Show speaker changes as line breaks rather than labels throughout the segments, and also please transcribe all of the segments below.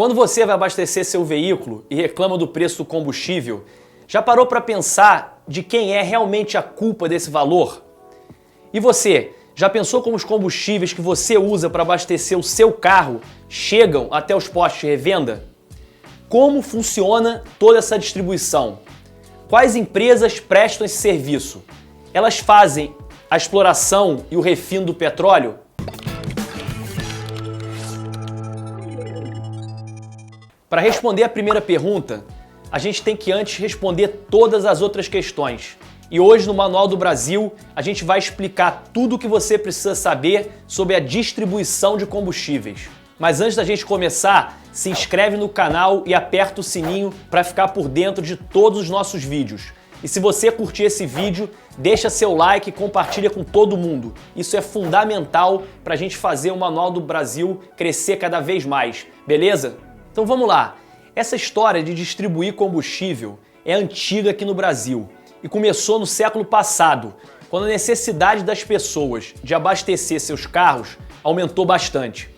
Quando você vai abastecer seu veículo e reclama do preço do combustível, já parou para pensar de quem é realmente a culpa desse valor? E você, já pensou como os combustíveis que você usa para abastecer o seu carro chegam até os postos de revenda? Como funciona toda essa distribuição? Quais empresas prestam esse serviço? Elas fazem a exploração e o refino do petróleo? Para responder a primeira pergunta, a gente tem que antes responder todas as outras questões. E hoje no Manual do Brasil, a gente vai explicar tudo o que você precisa saber sobre a distribuição de combustíveis. Mas antes da gente começar, se inscreve no canal e aperta o sininho para ficar por dentro de todos os nossos vídeos. E se você curtir esse vídeo, deixa seu like e compartilha com todo mundo. Isso é fundamental para a gente fazer o Manual do Brasil crescer cada vez mais, beleza? Então vamos lá. Essa história de distribuir combustível é antiga aqui no Brasil e começou no século passado, quando a necessidade das pessoas de abastecer seus carros aumentou bastante.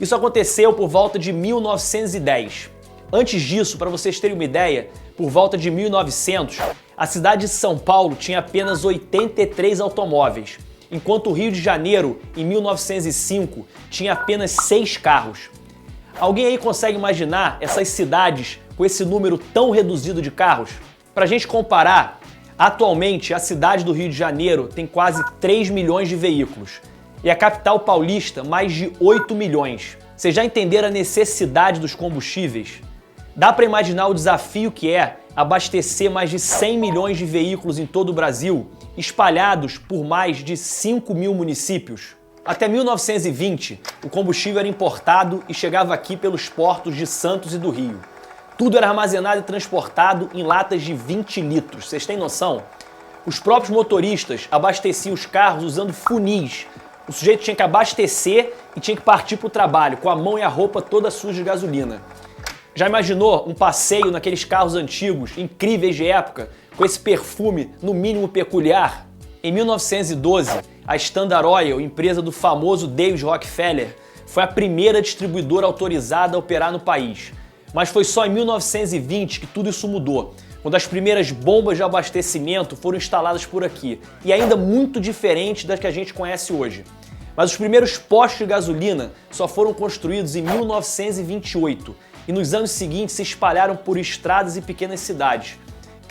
Isso aconteceu por volta de 1910. Antes disso, para vocês terem uma ideia, por volta de 1900, a cidade de São Paulo tinha apenas 83 automóveis, enquanto o Rio de Janeiro, em 1905, tinha apenas 6 carros. Alguém aí consegue imaginar essas cidades com esse número tão reduzido de carros? Para a gente comparar, atualmente a cidade do Rio de Janeiro tem quase 3 milhões de veículos e a capital paulista mais de 8 milhões. Vocês já entenderam a necessidade dos combustíveis? Dá para imaginar o desafio que é abastecer mais de 100 milhões de veículos em todo o Brasil, espalhados por mais de 5 mil municípios? Até 1920, o combustível era importado e chegava aqui pelos portos de Santos e do Rio. Tudo era armazenado e transportado em latas de 20 litros. Vocês têm noção? Os próprios motoristas abasteciam os carros usando funis. O sujeito tinha que abastecer e tinha que partir para o trabalho, com a mão e a roupa toda suja de gasolina. Já imaginou um passeio naqueles carros antigos, incríveis de época, com esse perfume no mínimo peculiar? Em 1912, a Standard Oil, empresa do famoso David Rockefeller, foi a primeira distribuidora autorizada a operar no país. Mas foi só em 1920 que tudo isso mudou, quando as primeiras bombas de abastecimento foram instaladas por aqui, e ainda muito diferente das que a gente conhece hoje. Mas os primeiros postos de gasolina só foram construídos em 1928, e nos anos seguintes se espalharam por estradas e pequenas cidades,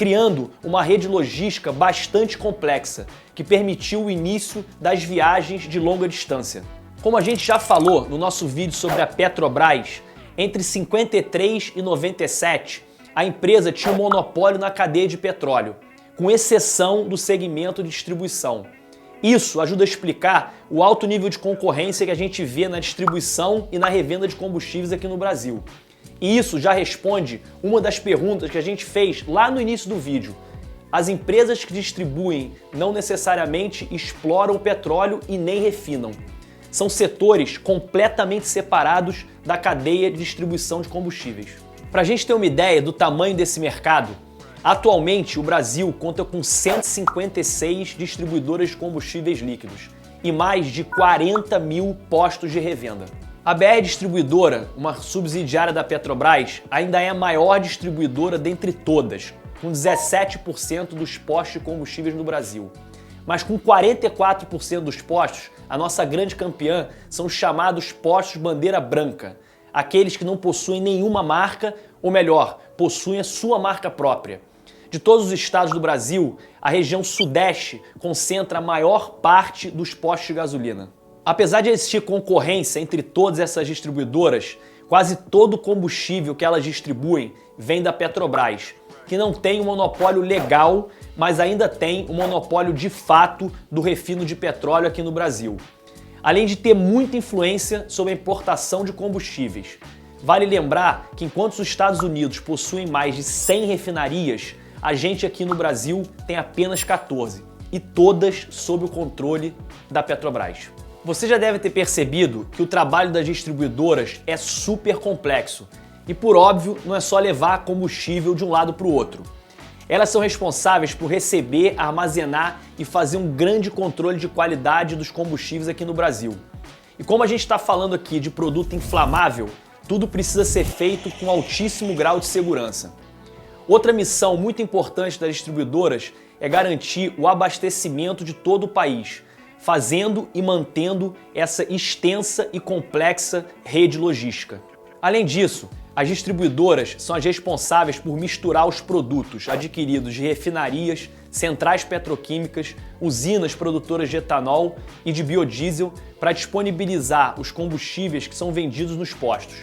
criando uma rede logística bastante complexa, que permitiu o início das viagens de longa distância. Como a gente já falou no nosso vídeo sobre a Petrobras, entre 53 e 97, a empresa tinha um monopólio na cadeia de petróleo, com exceção do segmento de distribuição. Isso ajuda a explicar o alto nível de concorrência que a gente vê na distribuição e na revenda de combustíveis aqui no Brasil. E isso já responde uma das perguntas que a gente fez lá no início do vídeo. As empresas que distribuem não necessariamente exploram o petróleo e nem refinam. São setores completamente separados da cadeia de distribuição de combustíveis. Para a gente ter uma ideia do tamanho desse mercado, atualmente o Brasil conta com 156 distribuidoras de combustíveis líquidos e mais de 40 mil postos de revenda. A BR Distribuidora, uma subsidiária da Petrobras, ainda é a maior distribuidora dentre todas, com 17% dos postos de combustíveis no Brasil. Mas com 44% dos postos, a nossa grande campeã são os chamados postos bandeira branca, aqueles que não possuem nenhuma marca, ou melhor, possuem a sua marca própria. De todos os estados do Brasil, a região sudeste concentra a maior parte dos postos de gasolina. Apesar de existir concorrência entre todas essas distribuidoras, quase todo o combustível que elas distribuem vem da Petrobras, que não tem um monopólio legal, mas ainda tem um monopólio de fato do refino de petróleo aqui no Brasil. Além de ter muita influência sobre a importação de combustíveis. Vale lembrar que enquanto os Estados Unidos possuem mais de 100 refinarias, a gente aqui no Brasil tem apenas 14, e todas sob o controle da Petrobras. Você já deve ter percebido que o trabalho das distribuidoras é super complexo e, por óbvio, não é só levar combustível de um lado para o outro. Elas são responsáveis por receber, armazenar e fazer um grande controle de qualidade dos combustíveis aqui no Brasil. E como a gente está falando aqui de produto inflamável, tudo precisa ser feito com altíssimo grau de segurança. Outra missão muito importante das distribuidoras é garantir o abastecimento de todo o país, fazendo e mantendo essa extensa e complexa rede logística. Além disso, as distribuidoras são as responsáveis por misturar os produtos adquiridos de refinarias, centrais petroquímicas, usinas produtoras de etanol e de biodiesel para disponibilizar os combustíveis que são vendidos nos postos.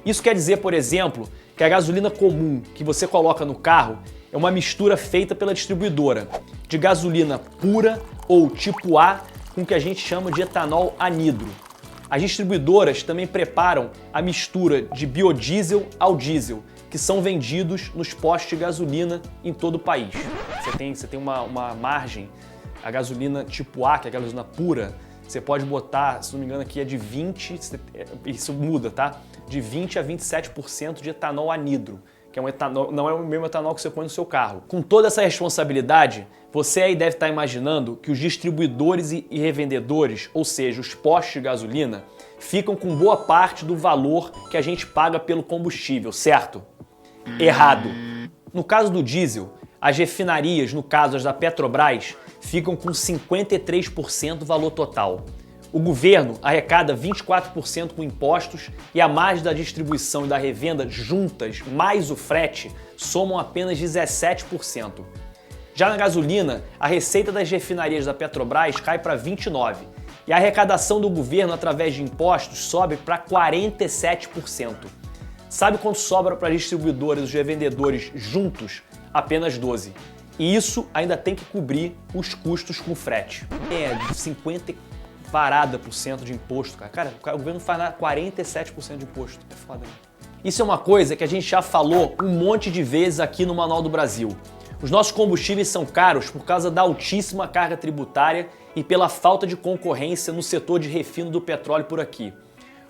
Isso quer dizer, por exemplo, que a gasolina comum que você coloca no carro é uma mistura feita pela distribuidora de gasolina pura ou tipo A com o que a gente chama de etanol anidro. As distribuidoras também preparam a mistura de biodiesel ao diesel, que são vendidos nos postos de gasolina em todo o país. Você tem uma margem, a gasolina tipo A, que é a gasolina pura, você pode botar, se não me engano aqui é de 20, isso muda, tá? De 20 a 27% de etanol anidro, que é um etanol, não é o mesmo etanol que você põe no seu carro. Com toda essa responsabilidade, você aí deve estar imaginando que os distribuidores e revendedores, ou seja, os postos de gasolina, ficam com boa parte do valor que a gente paga pelo combustível, certo? Errado. No caso do diesel, as refinarias, no caso as da Petrobras, ficam com 53% do valor total. O governo arrecada 24% com impostos e a margem da distribuição e da revenda juntas, mais o frete, somam apenas 17%. Já na gasolina, a receita das refinarias da Petrobras cai para 29% e a arrecadação do governo através de impostos sobe para 47%. Sabe quanto sobra para as distribuidoras e os revendedores juntos? Apenas 12%. E isso ainda tem que cobrir os custos com frete. É de 50% de imposto, cara. Cara, o governo faz 47% de imposto. É foda, né? Isso é uma coisa que a gente já falou um monte de vezes aqui no Manual do Brasil. Os nossos combustíveis são caros por causa da altíssima carga tributária e pela falta de concorrência no setor de refino do petróleo por aqui.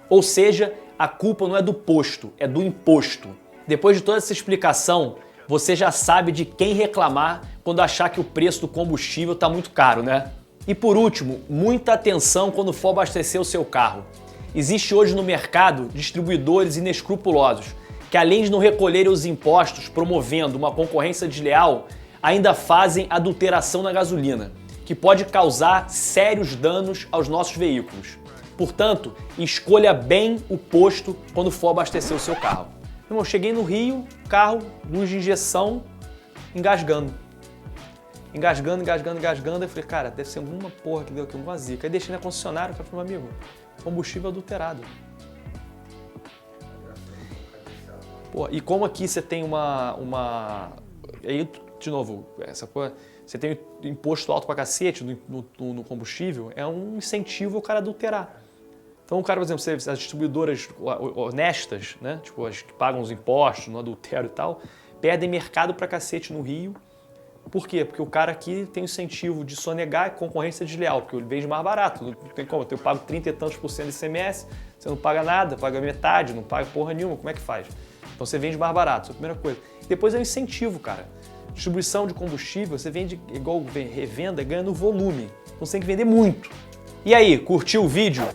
Ou seja, a culpa não é do posto, é do imposto. Depois de toda essa explicação, você já sabe de quem reclamar quando achar que o preço do combustível está muito caro, né? E por último, muita atenção quando for abastecer o seu carro. Existe hoje no mercado distribuidores inescrupulosos que, além de não recolherem os impostos promovendo uma concorrência desleal, ainda fazem adulteração na gasolina, que pode causar sérios danos aos nossos veículos. Portanto, escolha bem o posto quando for abastecer o seu carro. Irmão, eu cheguei no Rio, carro, luz de injeção, engasgando. Engasgando. Eu falei, cara, deve ser alguma porra que deu aqui, alguma zica. Aí deixei na concessionária, falei, meu amigo, combustível adulterado. Pô, e como aqui você tem Aí, de novo, essa coisa, você tem imposto alto pra cacete no combustível, é um incentivo ao cara adulterar. Então, o cara, por exemplo, as distribuidoras honestas, né, tipo as que pagam os impostos, no adultério e tal, perdem mercado pra cacete no Rio. Por quê? Porque o cara aqui tem o incentivo de sonegar e concorrência desleal, porque ele vende mais barato. Não tem como, eu pago 30 e tantos % de ICMS, você não paga nada, paga metade, não paga porra nenhuma, como é que faz? Então você vende mais barato, essa é a primeira coisa. Depois é o incentivo, cara. Distribuição de combustível, você vende igual revenda, ganha no volume. Então você tem que vender muito. E aí, curtiu o vídeo?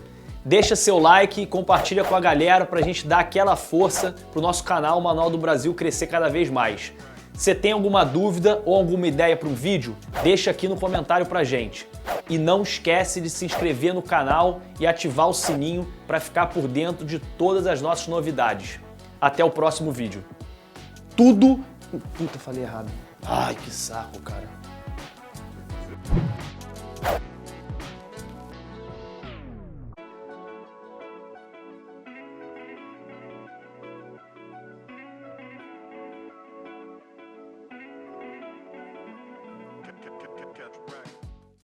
Deixa seu like e compartilha com a galera pra gente dar aquela força pro nosso canal Manual do Brasil crescer cada vez mais. Se tem alguma dúvida ou alguma ideia para um vídeo, deixa aqui no comentário pra gente. E não esquece de se inscrever no canal e ativar o sininho para ficar por dentro de todas as nossas novidades. Até o próximo vídeo. Tudo... Puta, falei errado. Ai, que saco, cara.
Catch a break.